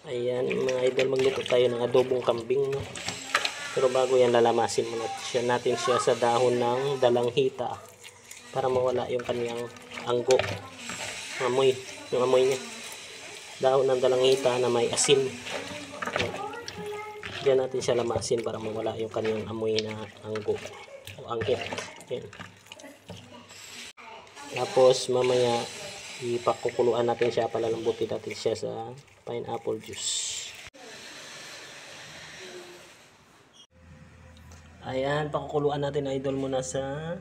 Ayan mga idol, magluto tayo ng adobong kambing, no? Pero bago yan, lalamasin muna natin siya sa dahon ng dalanghita para mawala yung kanyang anggo, amoy, yung amoy niya. Dahon ng dalanghita na may asin. Diyan natin siya lamasin para mawala yung kanyang amoy na anggo o angkit. Yan. Tapos mamaya ipakukuluan natin siya, palalambutin natin siya sa pineapple juice. Ayan, pakukuluan natin idol muna sa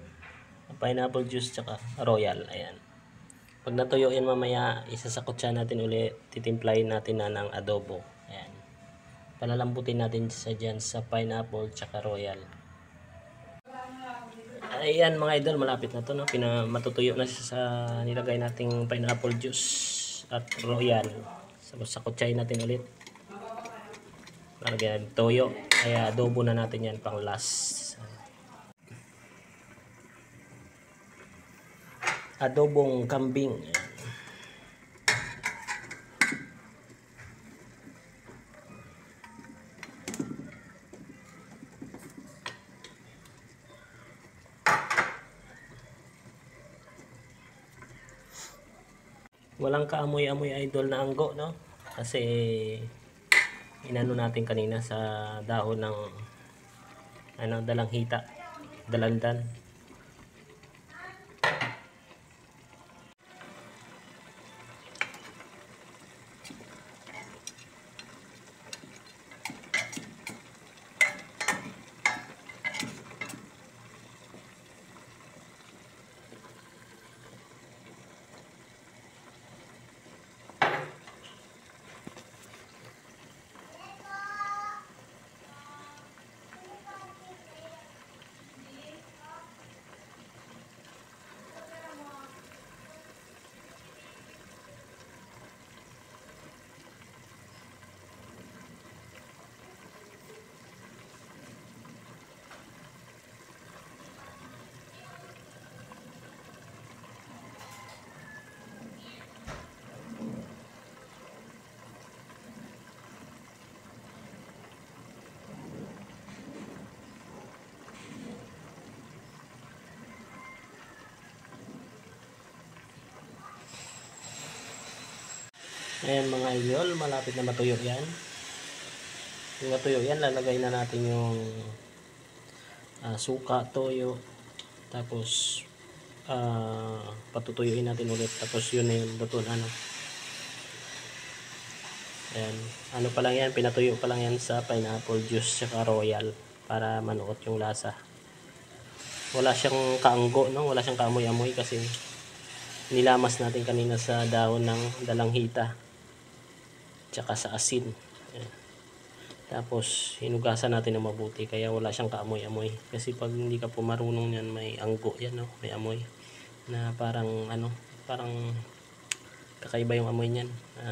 pineapple juice tsaka royal. Ayan. Pag natuyo yan mamaya, isasakotsa natin ulit, titimplahin natin na ng adobo. Ayan. Palalambutin natin siya dyan sa pineapple tsaka royal. Ayan mga idol, malapit na to, no? Matutuyo na siya sa nilagay nating pineapple juice at royal. Sakotsahin natin ulit. Lagyan toyo, kaya adobo na natin yan pang last. Adobong kambing. Walang kaamoy-amoy idol na anggo, no? Kasi inano natin kanina sa dahon ng dalanghita, dalandan. Ayan mga idol, malapit na matuyo yan. Yung matuyo yan, lalagay na natin yung suka, toyo, tapos patutuyuin natin ulit, tapos yun na yung luto na, ano. Ayan, ano pa lang yan, pinatuyo pa lang yan sa pineapple juice saka royal para manuot yung lasa. Wala siyang kaanggo, no? Wala siyang kaamoy-amoy kasi nilamas natin kanina sa dahon ng dalanghita tsaka sa asin. Ayan. Tapos hinugasan natin ng mabuti kaya wala siyang kaamoy-amoy, kasi pag hindi ka po marunong yan, may anggo yan, no? May amoy na parang parang kakaiba yung amoy niyan,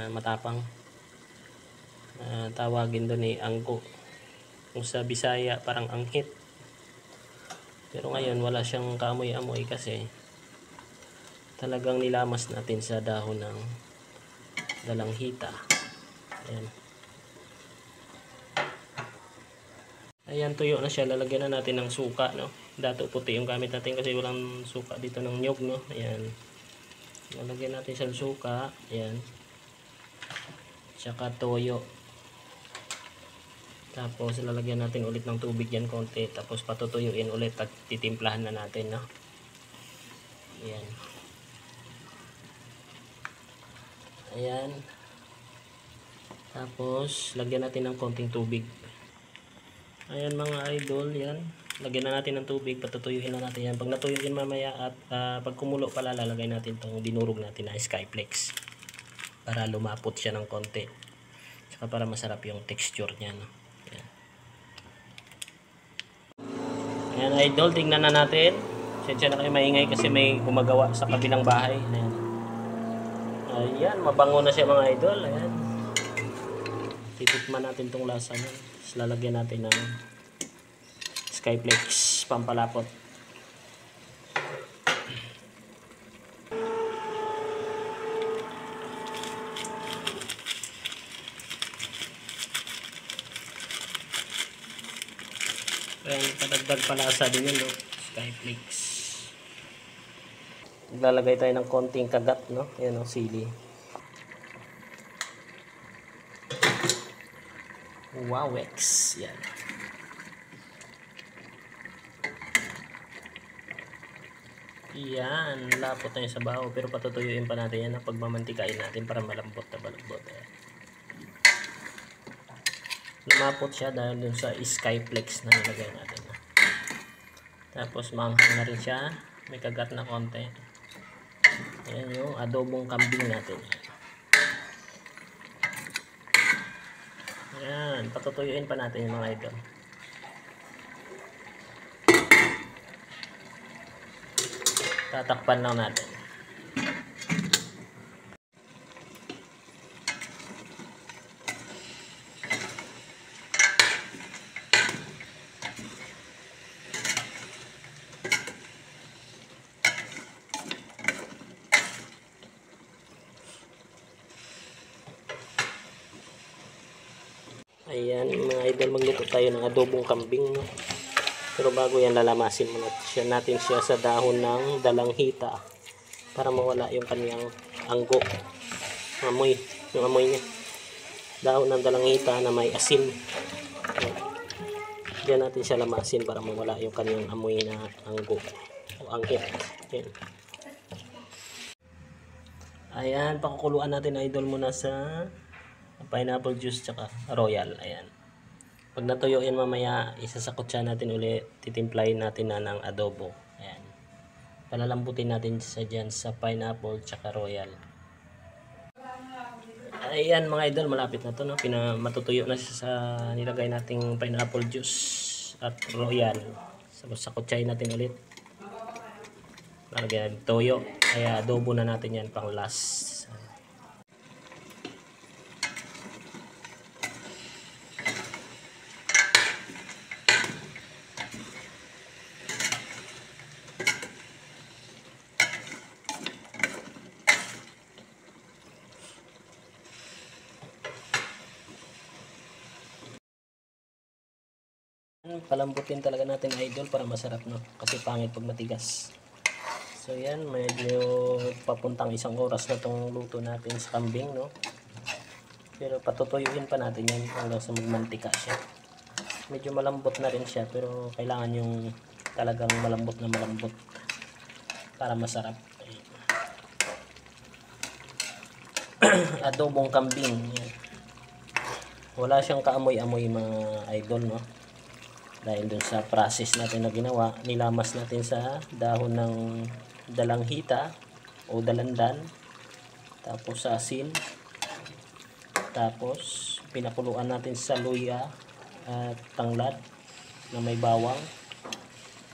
matapang. Tawagin doon anggo, kung sa Bisaya parang anghit. Pero ngayon wala siyang kaamoy-amoy kasi talagang nilamas natin sa dahon ng dalanghita. Ayan. Ayan, tuyo na siya. Lalagyan na natin ng suka, no? Dato puti yung gamit natin kasi walang suka dito ng nyog, no? Ayan. Lalagyan natin sa suka. Ayan. Tsaka toyo. Tapos lalagyan natin ulit ng tubig yan konti. Tapos patutuyuin ulit at titimplahan na natin, no? Ayan. Ayan. Tapos lagyan natin ng konting tubig. Ayan mga idol, yan. Lagyan na natin ng tubig, patutuyuin na natin yan. Pag natuyo yan mamaya at pag kumulo pala, lalagay natin itong dinurog natin na Skyflex para lumapot siya ng konti. Tsaka para masarap yung texture niya, no? Ayan. Ayan idol, tingnan na natin. Sensya na kayo maingay kasi may gumagawa sa kabilang bahay. Ayan. Ayan, mabango na siya mga idol. Ayan. Titikman natin itong lasa niya. Tapos lalagyan natin ng Skyflex pampalapot. Ayan, padagdag palasa din yun, no? Skyflakes. Maglalagay tayo ng konting kagat, no? Ayan, no? Sili. Wowex. Yan. Yan. Lapot na yung sabaw. Pero patutuyuin pa natin yan na pagmamantikain natin para malambot na balambot. Ayan. Lumapot siya dahil dun sa Skyflakes na nilagay natin. Tapos maanghang na rin siya. May kagat na konti. Ayan yung adobong kambing natin. Ayan. Patutuyuin pa natin yung mga idol. Tatakpan lang natin. Ayan mga idol, magluto tayo ng adobong kambing, no? Pero bago yan, lalamasin muna natin siya sa dahon ng dalanghita para mawala yung kanyang anggo, amoy, yung amoy niya. Dahon ng dalanghita na may asin. Diyan natin siya lamasin para mawala yung kanyang amoy na anggo o anghit. Ayan. Ayan, pakukuluan natin idol muna sa pineapple juice tsaka royal. Ayan. Pag natuyo yan mamaya, isasakot siya natin ulit. Titimplahin natin na ng adobo. Ayan. Palalambutin natin siya dyan sa pineapple tsaka royal. Ayan mga idol, malapit na to, no? Matutuyo na siya sa nilagay nating pineapple juice at royal. Sakot-sakotsahin natin ulit. Lagyan toyo. Kaya adobo na natin yan pang last. Palambutin talaga natin idol para masarap, no? Kasi pangit pag matigas. So yan, medyo papuntang 1 oras na tong luto natin sa kambing, no? Pero patutuyuin pa natin yan hanggang sa magmantika siya. Medyo malambot na rin siya, pero kailangan yung talagang malambot na malambot para masarap. Adobong kambing. Yan. Wala siyang kaamoy-amoy mga idol, no? Dahil dun sa process natin na ginawa, nilamas natin sa dahon ng dalanghita o dalandan, tapos sa asin, tapos pinakuluan natin sa luya at tanglad na may bawang,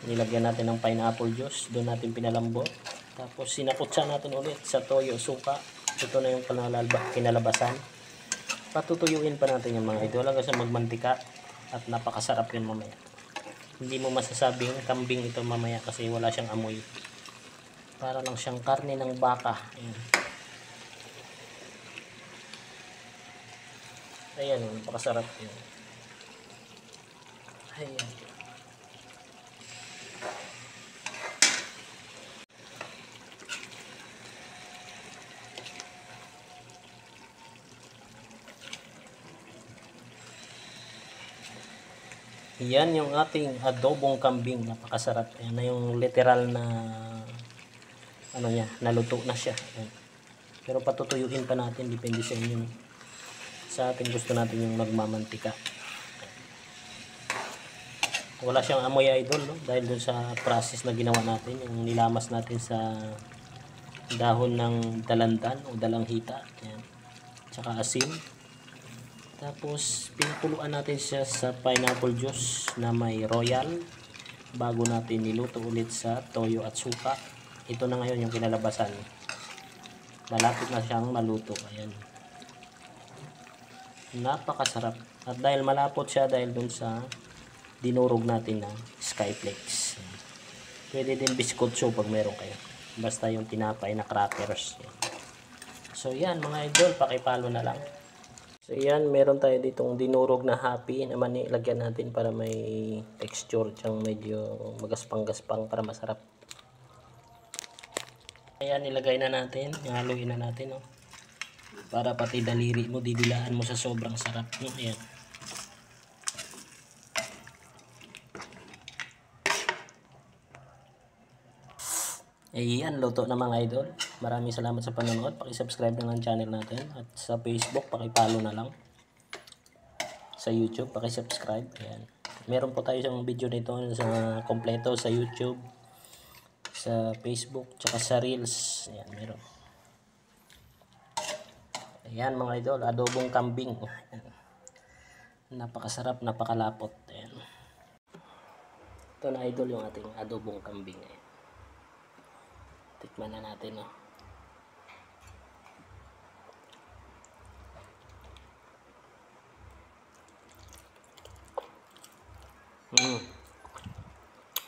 nilagyan natin ng pineapple juice, doon natin pinalambot, tapos sinakutsa natin ulit sa toyo, suka. Ito na yung kinalabasan. Patutuyuin pa natin yung mga idol hanggang sa magmantika at napakasarap yun mamaya. Hindi mo masasabing kambing ito mamaya kasi wala siyang amoy. Para lang siyang karne ng baka. Ayan. Ayan, napakasarap yun. Ayan. Yan yung ating adobong kambing, napakasarap. Yan na yung literal na ano niya, naluto na siya. Yan. Pero patutuyuin pa natin, depende sa inyo. Sa atin gusto natin yung magmamantika. Wala siyang amoy idol, no? Dahil dun sa process na ginawa natin, yung nilamas natin sa dahon ng dalandan o dalanghita. Yan. Tsaka asin. Tapos pinakuluan natin siya sa pineapple juice na may royal bago natin niluto ulit sa toyo at suka. Ito na ngayon yung kinalabasan. Malapit na siyang maluto. Ayan. Napakasarap. At dahil malapot siya dahil dun sa dinurog natin na skyflakes. Pwede din biskotso pag meron kayo. Basta yung tinapay na crackers. So yan mga idol, pakipalo na lang. So yan, meron tayo ditong dinurog na happy na mani, lagyan natin para may texture, tsang medyo magaspang-gaspang para masarap. Ayan, nilagay na natin, haluin na natin, no? Para pati daliri mo didilaan mo sa sobrang sarap, no? Ayan. Ayan, luto na mga idol. Maraming salamat sa panonood. Paki-subscribe na lang channel natin. At sa Facebook, paki-follow na lang. Sa YouTube, paki-subscribe. Ayan. Meron po tayo isang video nito sa kompleto sa YouTube, sa Facebook, tsaka sa Reels. Ayan, meron. Ayan mga idol, adobong kambing. Ayan. Napakasarap, napakalapot. Ayan. Ito na idol yung ating adobong kambing. Ayan. Tikman na natin, no?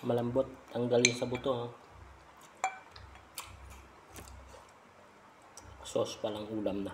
Malambot, tanggal yung sa buto, no? Sauce pa lang ulam na.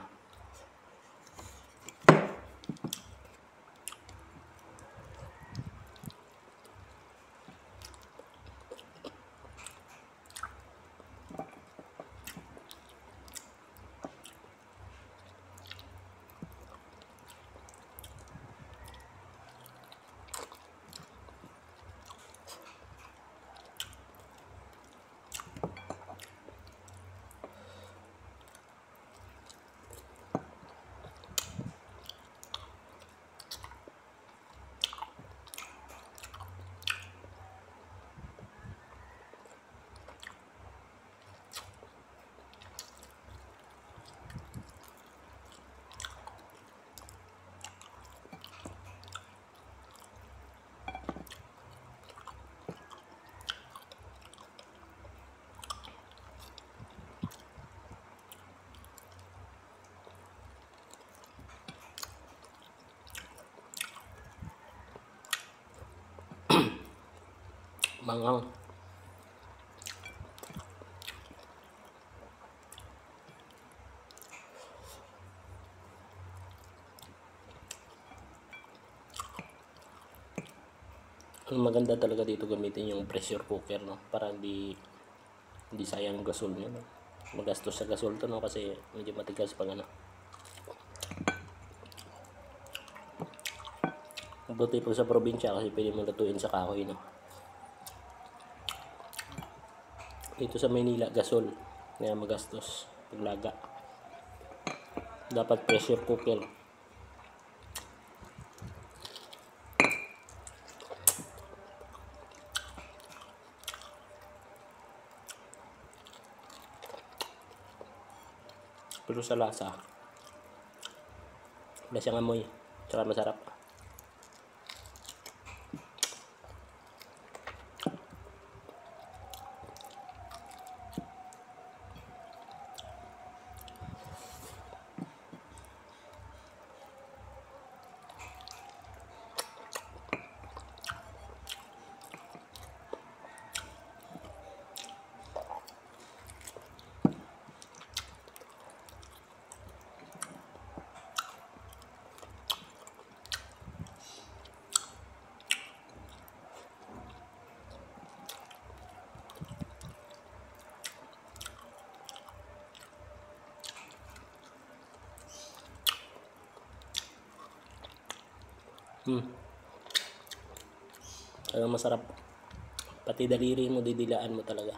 Mangang. Ang maganda talaga dito gamitin yung pressure cooker, no? Para hindi sayang gasol nyo, no? Magastos sa gasol to, no? Kasi medyo matigas pag ano. Buti po sa probinsya kasi pwede mo lutuin sa kahoy, no? Dito sa Maynila, gasol. Kaya magastos paglaga. Dapat pressure cooker. Pero sa lasa, wala siyang amoy. Tsaka masarap. Ang masarap. Pati daliri mo didilaan mo talaga.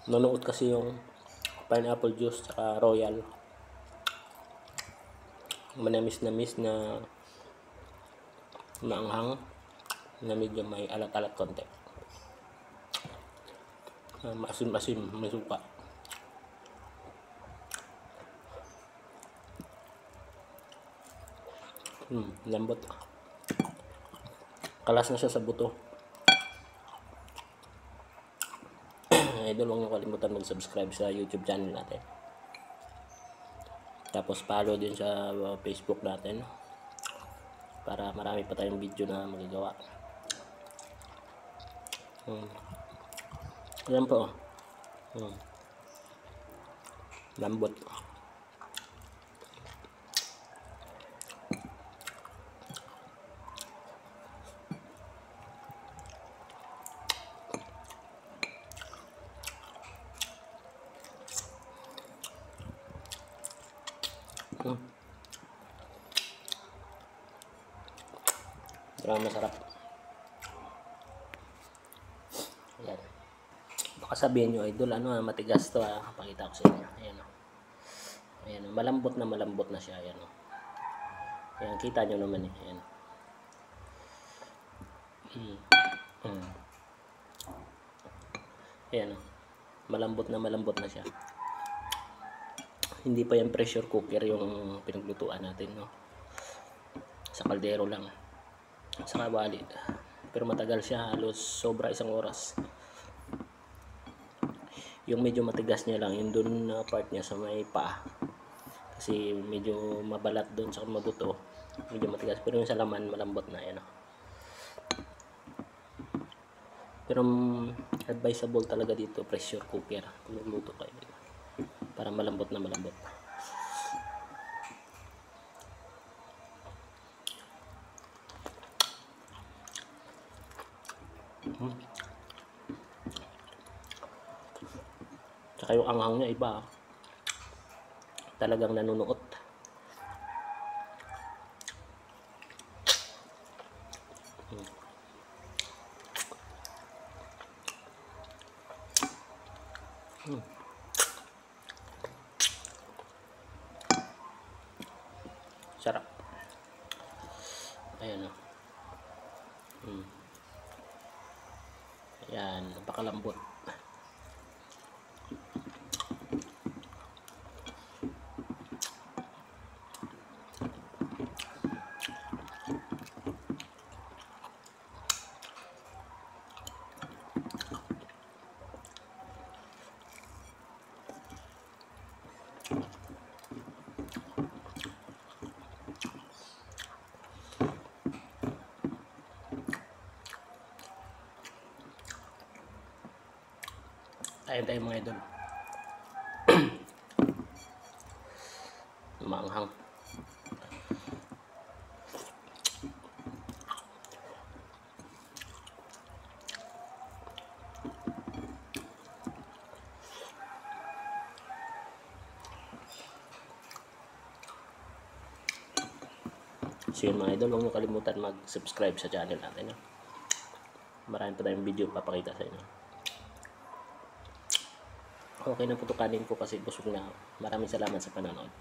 Nanuot kasi yung pineapple juice tsaka royal. Manamis-namis na maanghang na medyo may alat-alat konti. Maasim-asim, may suka. Lambot. Kalas na siya sa buto. Idol, huwag niyo kalimutan mag-subscribe sa YouTube channel natin. Tapos follow din sa Facebook natin para marami pa tayong video na magagawa. Ayan po. Lambot. Sobrang masarap. Ayan. Baka sabihin nyo, idol, matigas to ah. Pakita ko sa inyo. Ayan o. Ayan o. Malambot na siya. Ayan o. Ayan, kita nyo naman eh. Ayan. Ayan o. Malambot na siya. Hindi pa yung pressure cooker yung pinaglutuan natin, no? Sa kaldero lang. Sa kawali. Pero matagal siya, halos sobra 1 oras. Yung medyo matigas niya lang, yung dun na part niya sa may paa. Kasi medyo mabalat dun sa mabuto. Medyo matigas. Pero yung sa laman, malambot na. Yan, no? Pero advisable talaga dito, pressure cooker. Kung nagluto kayo. Para malambot na malambot. Tsaka yung anghang niya iba. Talagang nanunuot. Sarap. Ayan o. Ayan, napakalambot. Ayan tayo mga idol. Maanghang. So yun mga idol, huwag nyo kalimutan mag-subscribe sa channel natin. Marami pa tayong video papakita sa inyo. Okay na po ito, kanin ko kasi busog na. Maraming salamat sa panonood.